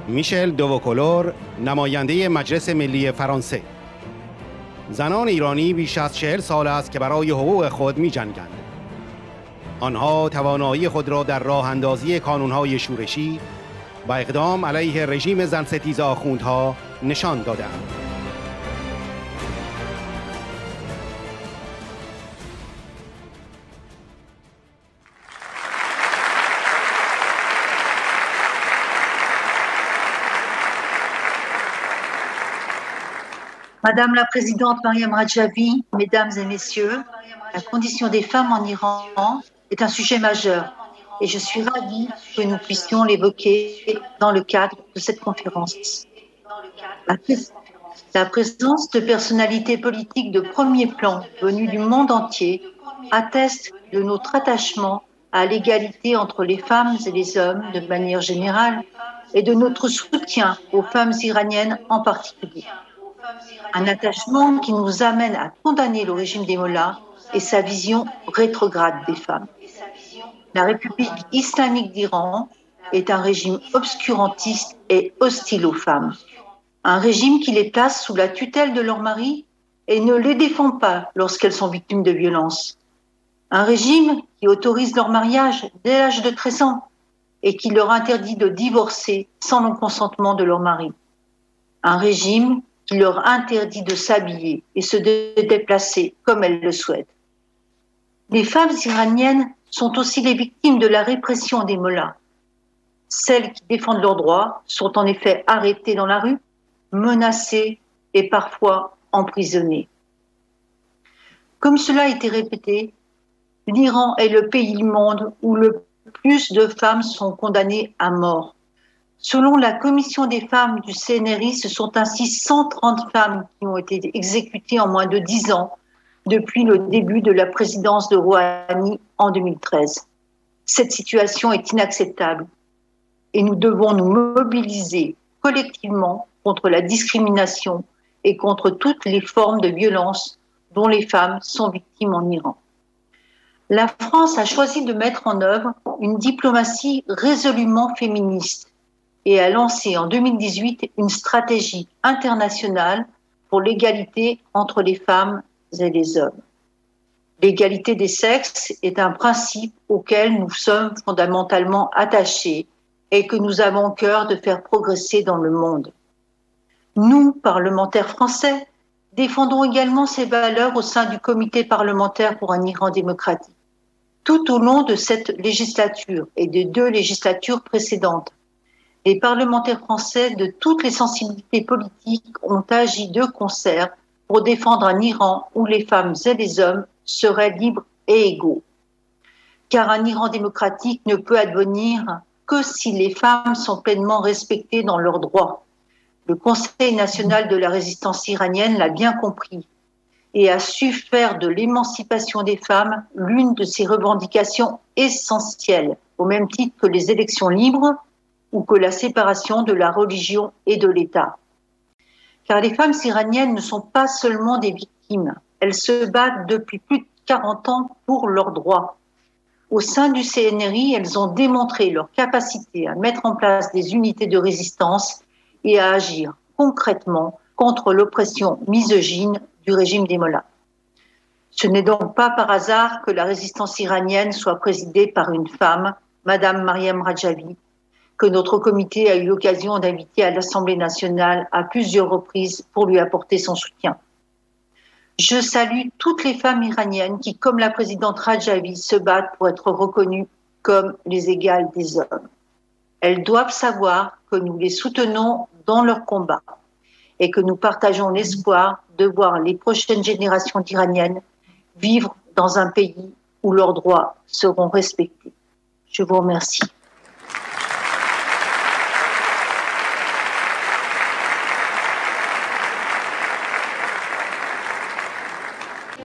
میشل دووکولور، نماینده مجلس ملی فرانسه. زنان ایرانی بیش از 40 سال است که برای حقوق خود می‌جنگند. آنها توانایی خود را در راه اندازی کانون‌های شورشی و اقدام علیه رژیم زنستیز آخوندها نشان دادند. Madame la Présidente Mariam Rajavi, Mesdames et Messieurs, la condition des femmes en Iran est un sujet majeur et je suis ravie que nous puissions l'évoquer dans le cadre de cette conférence. La présence de personnalités politiques de premier plan venues du monde entier atteste de notre attachement à l'égalité entre les femmes et les hommes de manière générale et de notre soutien aux femmes iraniennes en particulier. Un attachement qui nous amène à condamner le régime des mollahs et sa vision rétrograde des femmes. La République islamique d'Iran est un régime obscurantiste et hostile aux femmes. Un régime qui les place sous la tutelle de leur mari et ne les défend pas lorsqu'elles sont victimes de violences. Un régime qui autorise leur mariage dès l'âge de 13 ans et qui leur interdit de divorcer sans le consentement de leur mari. Un régime qui leur interdit de s'habiller et se déplacer comme elles le souhaitent. Les femmes iraniennes sont aussi les victimes de la répression des mollahs. Celles qui défendent leurs droits sont en effet arrêtées dans la rue, menacées et parfois emprisonnées. Comme cela a été répété, l'Iran est le pays du monde où le plus de femmes sont condamnées à mort. Selon la commission des femmes du CNRI, ce sont ainsi 130 femmes qui ont été exécutées en moins de 10 ans depuis le début de la présidence de Rouhani en 2013. Cette situation est inacceptable et nous devons nous mobiliser collectivement contre la discrimination et contre toutes les formes de violence dont les femmes sont victimes en Iran. La France a choisi de mettre en œuvre une diplomatie résolument féministe et a lancé en 2018 une stratégie internationale pour l'égalité entre les femmes et les hommes. L'égalité des sexes est un principe auquel nous sommes fondamentalement attachés et que nous avons à cœur de faire progresser dans le monde. Nous, parlementaires français, défendons également ces valeurs au sein du Comité parlementaire pour un Iran démocratique. Tout au long de cette législature et des 2 législatures précédentes, les parlementaires français de toutes les sensibilités politiques ont agi de concert pour défendre un Iran où les femmes et les hommes seraient libres et égaux. Car un Iran démocratique ne peut advenir que si les femmes sont pleinement respectées dans leurs droits. Le Conseil national de la résistance iranienne l'a bien compris et a su faire de l'émancipation des femmes l'une de ses revendications essentielles, au même titre que les élections libres ou que la séparation de la religion et de l'État. Car les femmes iraniennes ne sont pas seulement des victimes, elles se battent depuis plus de 40 ans pour leurs droits. Au sein du CNRI, elles ont démontré leur capacité à mettre en place des unités de résistance et à agir concrètement contre l'oppression misogyne du régime des mollahs. Ce n'est donc pas par hasard que la résistance iranienne soit présidée par une femme, Madame Mariam Rajavi, que notre comité a eu l'occasion d'inviter à l'Assemblée nationale à plusieurs reprises pour lui apporter son soutien. Je salue toutes les femmes iraniennes qui, comme la présidente Rajavi, se battent pour être reconnues comme les égales des hommes. Elles doivent savoir que nous les soutenons dans leur combat et que nous partageons l'espoir de voir les prochaines générations d'Iraniennes vivre dans un pays où leurs droits seront respectés. Je vous remercie.